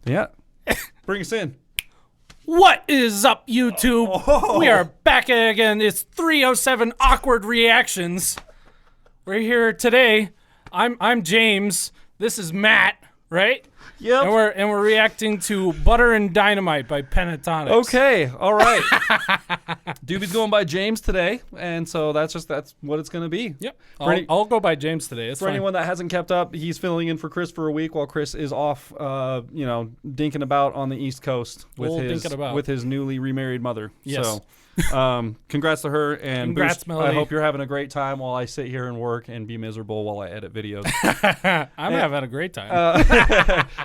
Yeah. Bring us in. What is up, YouTube? Oh. We are back again. It's 307 Awkward Reactions. We're here today. I'm James. This is Matt, right? Yep. And we're reacting to Butter and Dynamite by Pentatonix. Okay. All right. Doobie's going by James today, and so that's what it's going to be. Yep. I'll go by James today. It's for fine. anyone that hasn't kept up, he's filling in for Chris for a week while Chris is off, dinking about on the East Coast with his newly remarried mother. Yes. So, congrats to her, and Congrats, Boost, Melody. I hope you're having a great time while I sit here and work and be miserable while I edit videos. I'm having a great time.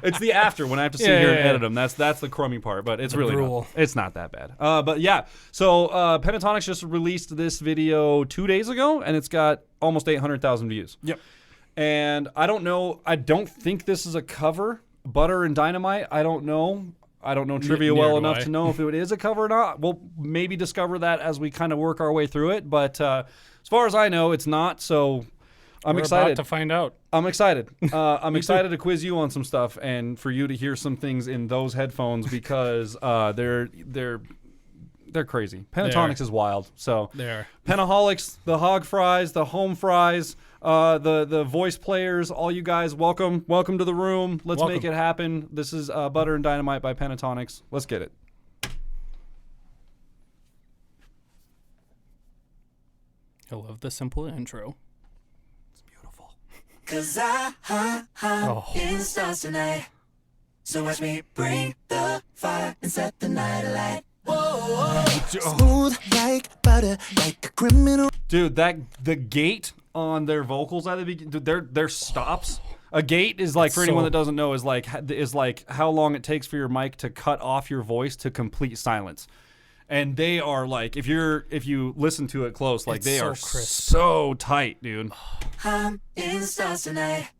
It's the after when I have to sit here and edit them. That's the crummy part, but it's really it's not that bad. But yeah, so Pentatonix just released this video 2 days ago, and it's got almost 800,000 views. Yep. And I don't know. I don't think this is a cover. Butter and Dynamite. I don't know. I don't know trivia well enough to know if it is a cover or not. We'll maybe discover that as we kind of work our way through it. But as far as I know, it's not. So I'm excited. We're about to find out. I'm excited. I'm excited to quiz you on some stuff and for you to hear some things in those headphones because they're crazy. Pentatonix is wild. So Pentaholics, the hog fries, the home fries, the voice players, all you guys, welcome to the room. Let's make it happen. This is Butter and Dynamite by Pentatonix. Let's get it. I love the simple intro. It's beautiful. 'Cause I'm in stars tonight. So watch me bring the fire and set the night alight. Whoa. Smooth like butter, like a criminal. Dude, the gate on their vocals at the beginning, their stops. A gate is like, for anyone that doesn't know, is like how long it takes for your mic to cut off your voice to complete silence. And they are like, if you listen to it close, like they are so tight, dude. I'm in stars tonight.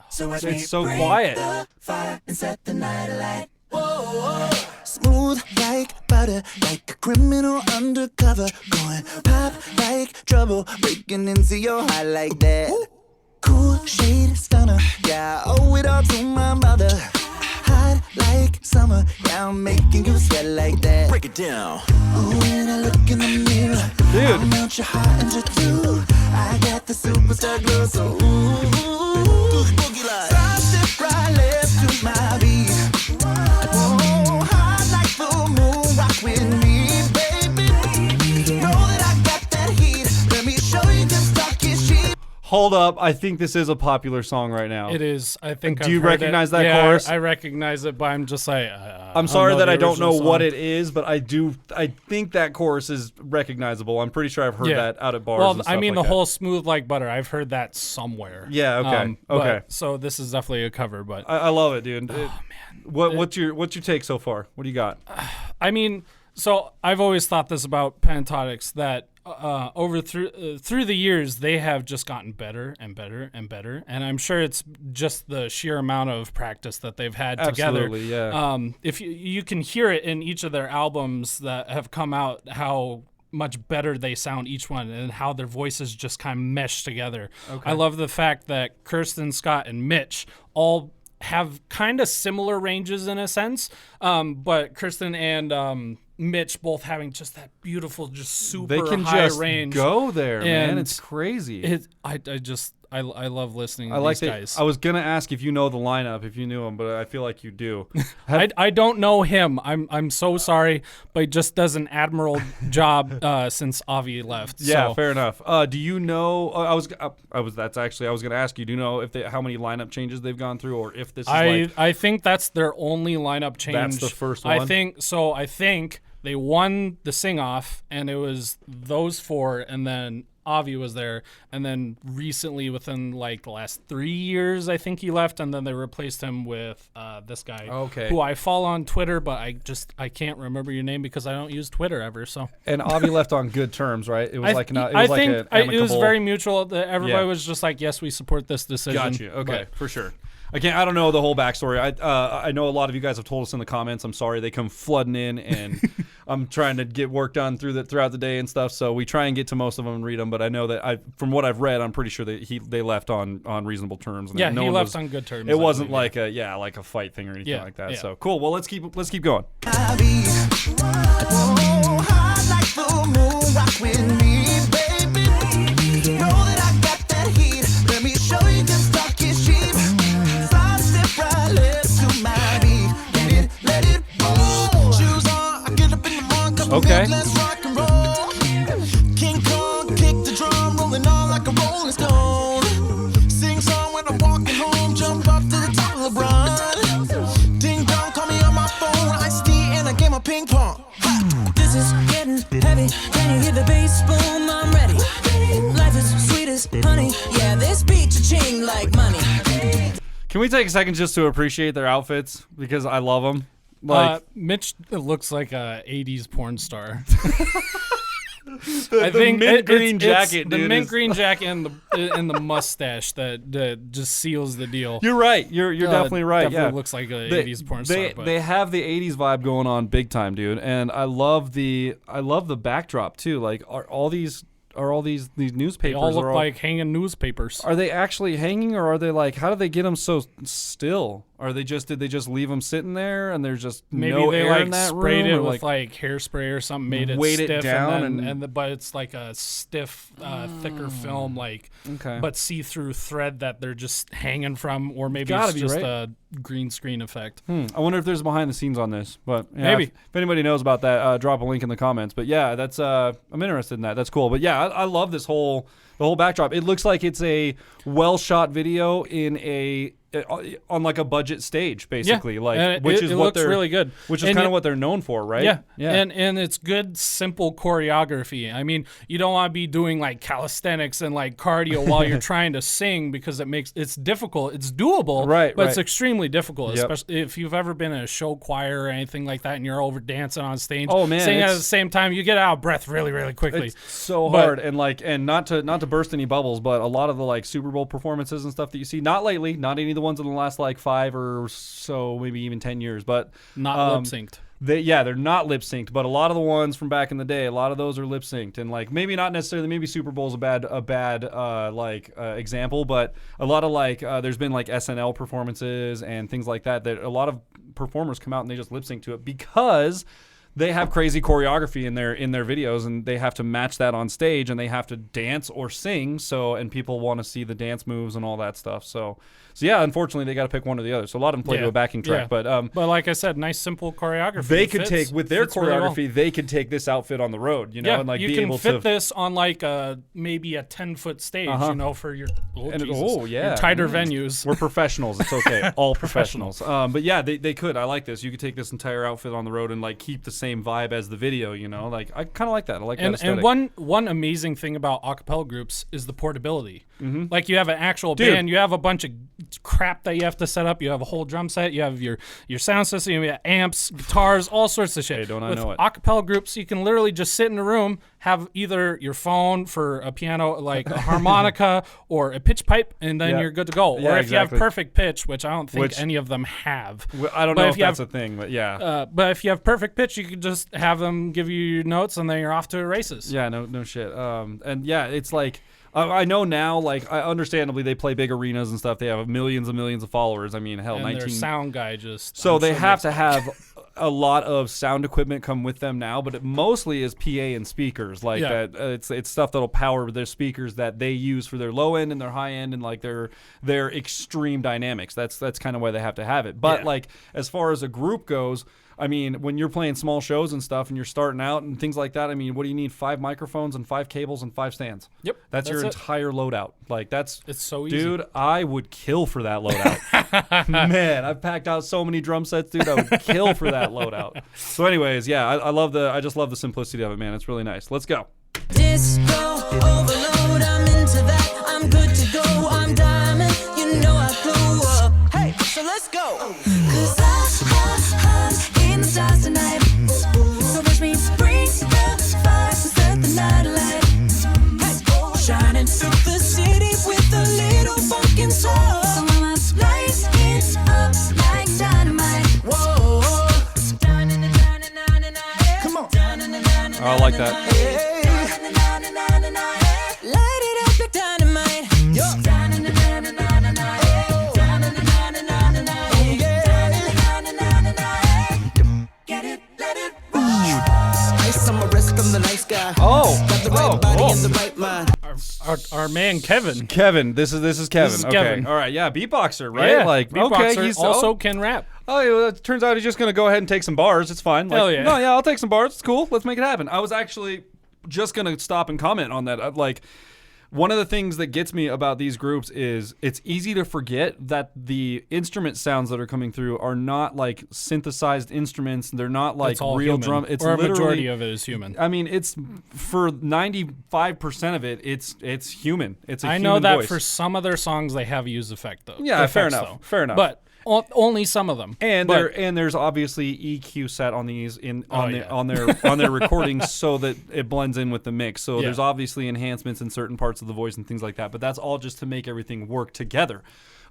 So watch me so bring quiet. the fire and set the night alight. Whoa. Smooth like butter, like a criminal undercover. Going pop like trouble, breaking into your heart like that. Cool shade stunner, yeah, I owe it all to my mother. Hot like summer, yeah, I'm making you sweat like that. Break it down. Ooh, when I look in the mirror, dude, I melt your heart into two. I got the superstar glow, so ooh, boogie like. Side step right left to my beat. Oh, hot like full moon, rock with me, baby. Know that I got that heat. Let me show you this talking shit. Hold up, I think this is a popular song right now. It is. I think. Do you recognize that chorus? I recognize it, but I'm just like. I'm sorry that I don't know what it is, but I think that chorus is recognizable. I'm pretty sure I've heard that out at bars. Well, and stuff I mean, like the that. whole smooth like butter. I've heard that somewhere. Yeah. Okay. Okay. So this is definitely a cover, but I love it, dude. oh man. What's your take so far? What do you got? I mean, so I've always thought this about Pentatonix that through the years they have just gotten better and better and better, and I'm sure it's just the sheer amount of practice that they've had together. Absolutely, yeah. If you can hear it in each of their albums that have come out, how much better they sound each one and how their voices just kind of mesh together. Okay. I love the fact that Kirsten, Scott, and Mitch all have kind of similar ranges in a sense, but Kirsten and Mitch both having just that beautiful, just super they can high just range. Go there, and man. It's crazy. I love listening to these guys. I was gonna ask if you know the lineup, if you knew him, but I feel like you do. I don't know him. I'm so sorry, but he just does an admirable job since Avi left. Yeah, so. fair enough. Do you know? I was gonna ask you. Do you know if how many lineup changes they've gone through, or if this is I think that's their only lineup change. That's the first one. I think they won the sing-off, and it was those four, and then Avi was there, and then recently, within like the last 3 years, I think he left, and then they replaced him with this guy, who I follow on Twitter, but I can't remember your name because I don't use Twitter ever. So and Avi left on good terms, right? It was it was very mutual. Everybody was just like, yes, we support this decision. Got you. Okay, for sure. Again, I don't know the whole backstory. I know a lot of you guys have told us in the comments. I'm sorry they come flooding in, and I'm trying to get work done throughout the day and stuff. So we try and get to most of them and read them. But I know that from what I've read, I'm pretty sure that they left on reasonable terms. And he left on good terms. It wasn't like a fight thing or anything like that. So cool. Well, let's keep going. High like the moon, rock with me, baby. Know that I got that heat. Let me show you just talk is cheap. 5 step right left to my beat. Let it roll. Shoes on, I get up in the morning, couple minutes, let's rock and roll. King Kong, kick the drum, rolling on like a rolling stone. Sing song when I'm walking home, jump up to the top of LeBron. Ding dong, call me on my phone, iced tea and a game of ping pong. This is getting heavy. Can you hear the bass boom? I'm ready. Life is sweet as honey. Yeah, this beat cha-ching like money. Can we take a second just to appreciate their outfits because I love them? Like Mitch looks like a 80s porn star. the mint green jacket, dude. The mint green jacket and the mustache that just seals the deal. You're right. You're definitely right. Definitely looks like a 80s porn star. They have the 80s vibe going on big time, dude. And I love the backdrop too. Like are all these newspapers? They all look like hanging newspapers. Are they actually hanging, or are they like? How do they get them so still? Did they just leave them sitting there and there's just no air in that room? Maybe they sprayed it with like hairspray or something, made it weight stiff it down, but it's like a stiff, thicker film, but see-through thread that they're just hanging from, or maybe it's just a green screen effect. I wonder if there's behind the scenes on this, but yeah, maybe if anybody knows about that, drop a link in the comments. But yeah, that's I'm interested in that. That's cool. But yeah, I love the whole backdrop. It looks like it's a well shot video on like a budget stage, basically. Which looks really good. Which is kind of what they're known for, right? Yeah. And it's good, simple choreography. I mean, you don't want to be doing like calisthenics and like cardio while you're trying to sing, because it's difficult. It's doable, right? But it's extremely difficult, especially if you've ever been in a show choir or anything like that, and you're over dancing on stage. Oh man, singing at the same time, you get out of breath really, really quickly. It's so hard, and not to burst any bubbles, but a lot of the like Super Bowl performances and stuff that you see, not lately, not any of the ones in the last like 5 or so, maybe even 10 year, but not lip synced. They're not lip synced, but a lot of the ones from back in the day, a lot of those are lip synced, and like maybe not necessarily. Maybe Super Bowl's a bad example, but a lot of there's been like SNL performances and things like that a lot of performers come out and they just lip sync to it because they have crazy choreography in their videos, and they have to match that on stage, and they have to dance or sing. And people want to see the dance moves and all that stuff. So yeah, unfortunately, they got to pick one or the other. So a lot of them play to a backing track, but like I said, nice simple choreography. They could take with their choreography. Really well. They could take this outfit on the road, and like be able to fit this on like maybe a 10-foot stage, for your your tighter venues. We're professionals. It's okay, all professionals. But yeah, they could. I like this. You could take this entire outfit on the road and like keep the same vibe as the video. Like I kind of like that. I like that aesthetic. And one amazing thing about acapella groups is the portability. Mm-hmm. Like you have an actual band, you have a bunch of crap that you have to set up. You have a whole drum set. You have your sound system. You have amps, guitars, all sorts of shit. Hey, don't I With know it? Acapella groups, you can literally just sit in a room, have either your phone for a piano, like a harmonica, or a pitch pipe, and then you're good to go. Yeah, or if you have perfect pitch, which I don't think any of them have. I don't know if that's a thing, but yeah. But if you have perfect pitch, you could just have them give you your notes, and then you're off to the races. Yeah, no shit. And yeah, it's like. I know now, understandably, they play big arenas and stuff. They have millions and millions of followers. I mean, hell, and their sound guy just... So they have to have a lot of sound equipment come with them now, but it mostly is PA and speakers. That. It's stuff that'll power their speakers that they use for their low end and their high end and like their extreme dynamics. That's kind of why they have to have it. But as far as a group goes... I mean, when you're playing small shows and stuff and you're starting out and things like that, I mean, what do you need? 5 microphones and 5 cables and 5 stands. Yep. That's your entire loadout. It's so easy. Dude, I would kill for that loadout. Man, I've packed out so many drum sets, dude. I would kill for that loadout. So anyways, yeah, I just love the simplicity of it, man. It's really nice. Let's go. Disco overload, I'm into that. I'm good to go. I'm diamond. You know I glow up. Hey, so let's go. 'Cause I'm in the stars tonight. So watch me bring the fire, set the night alight. Hey, shining through the city with a little funkin' soul. So I'ma light it up like dynamite. Whoa, come on. I like that. Light it up like dynamite. Get it, let it roll. Ice on my wrist from the nice guy. Oh, Got the right body and the right mind. Our man Kevin. Kevin. This is Kevin. This is okay. Kevin. All right. Yeah. Beatboxer, right? Yeah, Like, beatboxer, okay. He's also can rap. Oh, yeah, it turns out he's just gonna go ahead and take some bars. It's fine. Like, Hell yeah. No, yeah, I'll take some bars. It's cool. Let's make it happen. I was actually just gonna stop and comment on that. Like, one of the things that gets me about these groups is it's easy to forget that the instrument sounds that are coming through are not like synthesized instruments. They're not like It's all real human. drum. It's or a literally, majority of it is human. I mean, it's for 95% of it. It's human. It's a I human know that voice. for some of their songs they have used effect though. Yeah, fair effects, enough. though. Fair enough. But only some of them. And But- there's obviously EQ set on these on yeah. their recordings so that it blends in with the mix. So Yeah. there's obviously enhancements in certain parts of the voice and things like that. But that's all just to make everything work together.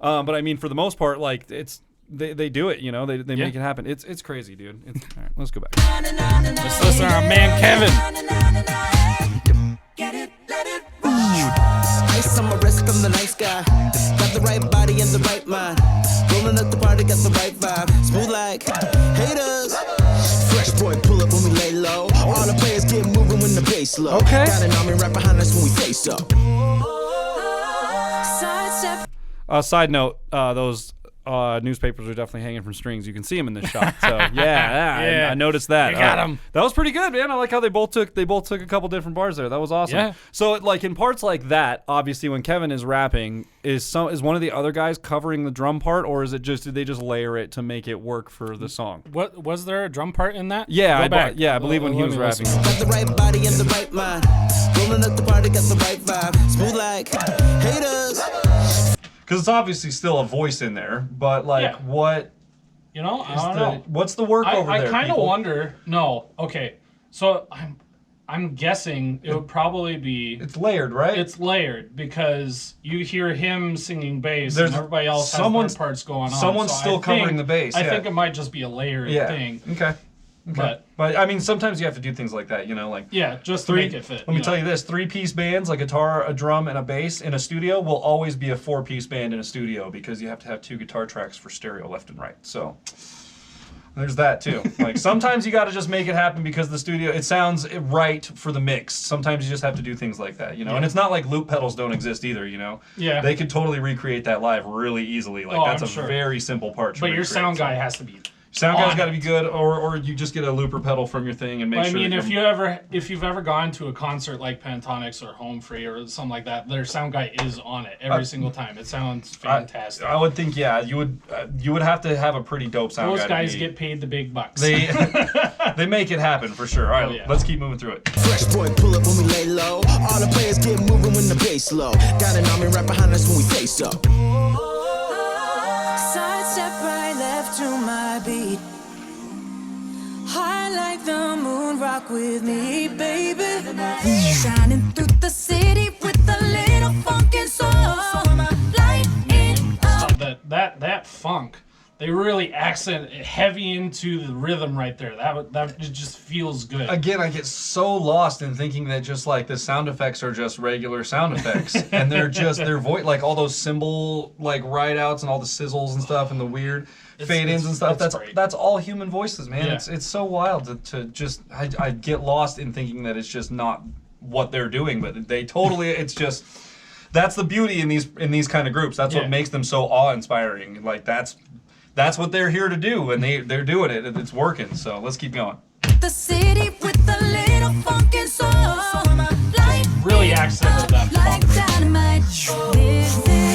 But I mean, for the most part, like it's they do it. You know, they Yeah. make it happen. It's crazy, dude. All right, let's go back. Let's listen to our man Kevin. Get it, let it roll. Ice on my wrist from the nice guy. Got the right body and the right mind. Rolling up the party, got the right vibe. Smooth like haters. Fresh boy, pull up when we lay low. All the players get moving when the bass low. Okay. Got an army right behind us when we face up. Sidestep. Side note: those newspapers are definitely hanging from strings. You can see them in this shot. So yeah, I noticed that. You got 'em. That was pretty good, man. I like how they both took a couple different bars there. That was awesome. Yeah. So like in parts like that, obviously when Kevin is rapping, is one of the other guys covering the drum part, or is it just did they just layer it to make it work for the song? What was there a drum part in that? Yeah, Go I back. believe when he Let was me rapping. listen. Got the right body and the right mind. Rolling up the party, got the right vibe. Smooth like haters. Because it's obviously still a voice in there, but like Yeah. what You know, I is don't the know. what's the work over I there? kind of people? wonder. No, okay. So I'm guessing it would probably be It's layered, right? it's layered because you hear him singing bass There's- and everybody else has someone's- their parts going on. someone's So I still covering think- the bass, I yeah. think it might just be a layered thing. Okay. But I mean, sometimes you have to do things like that, you know, like Yeah, just to make it fit. Let me tell you this: 3-piece bands, like a guitar, a drum, and a bass in a studio, will always be a 4-piece band in a studio because you have to have 2 guitar tracks for stereo left and right. So there's that too. Like sometimes you got to just make it happen because the studio it sounds right for the mix. Sometimes you just have to do things like that, you know. And it's not like loop pedals don't exist either, you know. Yeah. They could totally recreate that live really easily. Like that's I'm a sure. very simple part. To But your recreate, sound so. guy has to be. Sound guy's on got to be good, or you just get a looper pedal from your thing and make I sure. mean, that if you've ever gone to a concert like Pentatonix or Home Free or something like that, their sound guy is on it every single time. It sounds fantastic. I would think, yeah, you would have to have a pretty dope sound Those guy. guys to be, get paid the big bucks. they they make it happen for sure. All right, Oh, yeah. let's keep moving through it. Fresh boy, pull up when we lay low. All the players get moving when the bass low. Got an army right behind us when we face up. Sidestep right, left to my beat. High like the moon, rock with me, baby. Shining through the city with a little funk and soul. Light it up. that funk, they really accent heavy into the rhythm right there. That it just feels good. Again, I get so lost in thinking that just like the sound effects are just regular sound effects, and they're just their voice, like all those cymbal like ride outs and all the sizzles and stuff and the weird fade-ins and stuff. it's great. That's all human voices, man. Yeah. It's so wild to just I get lost in thinking that it's just not what they're doing, but they totally it's just that's the beauty in these kind of groups. That's Yeah. what makes them so awe-inspiring. Like that's what they're here to do, and they're doing it, and it's working. So let's keep going. The city with a little funk and soul. Light Really it accented up that like funk. dynamite. This is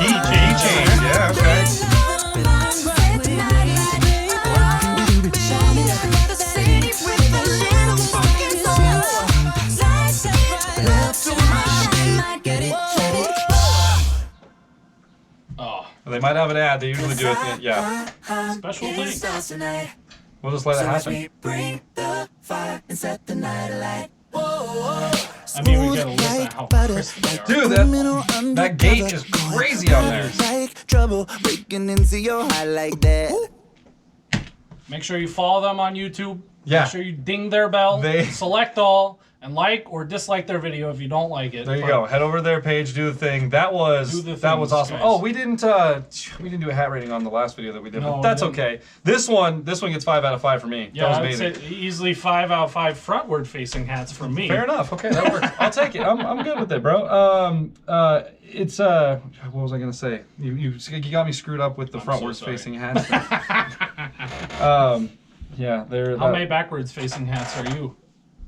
Key change, yeah, okay. Oh, They might have an ad. They usually do it. Yeah. special thing. We'll just let it happen. Bring the fire and set the night alight. I mean, we gotta listen to how crisp they are. Dude, that gate is crazy on there. Like trouble breaking into your heart like that. Make sure you follow them on YouTube. Yeah. Make sure you ding their bell. Select all. And like or dislike their video if you don't like it. There you go. Head over to their page, do the thing. That was awesome. Guys. Oh, we didn't do a hat rating on the last video that we did, but that's okay. This one gets 5 out of 5 for me. Yeah, that was amazing. I'd say easily 5 out of 5 frontward facing hats for me. Fair enough. Okay, that works. I'll take it. I'm good with it, bro. It's what was I gonna say? You got me screwed up with the frontward facing hats. Yeah, they're. How many backwards facing hats are you?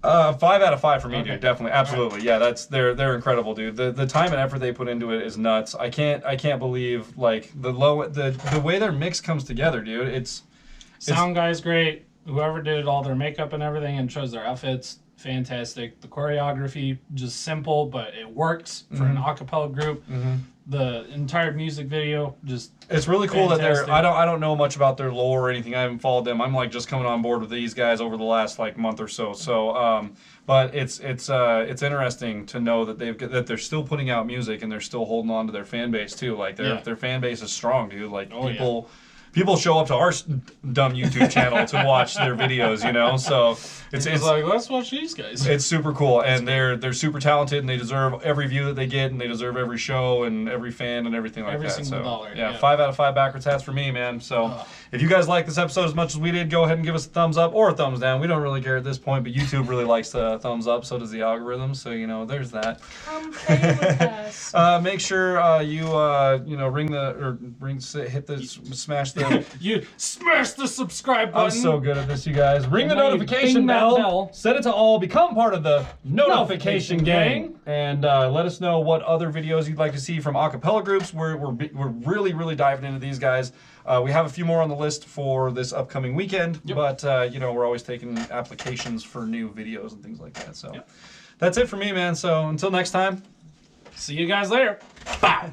5 out of 5 for me, dude. Definitely, absolutely. Yeah, they're incredible, dude. The time and effort they put into it is nuts. I can't believe like the way their mix comes together, dude. Sound guy's great. Whoever did all their makeup and everything and chose their outfits, fantastic. The choreography just simple, but it works for an acapella group. The entire music video just it's really cool fantastic. That I don't know much about their lore or anything. I haven't followed them. I'm like just coming on board with these guys over the last like month or so. So but it's interesting to know that they're still putting out music and they're still holding on to their fan base too. Like their fan base is strong, dude. Like people show up to our dumb YouTube channel to watch their videos, you know. So it's like, let's watch these guys. It's super cool, and they're super talented, and they deserve every view that they get, and they deserve every show and every fan and everything like that. Every single dollar. Yeah, 5 out of 5 backwards hats for me, man. So if you guys like this episode as much as we did, go ahead and give us a thumbs up or a thumbs down. We don't really care at this point, but YouTube really likes the thumbs up. So does the algorithm. So there's that. Come play with us. Make sure you smash the. You smash the subscribe button. I'm so good at this, you guys. Ring the notification bell. Set it to all. Become part of the notification gang. And let us know what other videos you'd like to see from acapella groups. We're really diving into these guys. We have a few more on the list for this upcoming weekend, but we're always taking applications for new videos and things like that. So that's it for me, man. So until next time. See you guys later. Bye.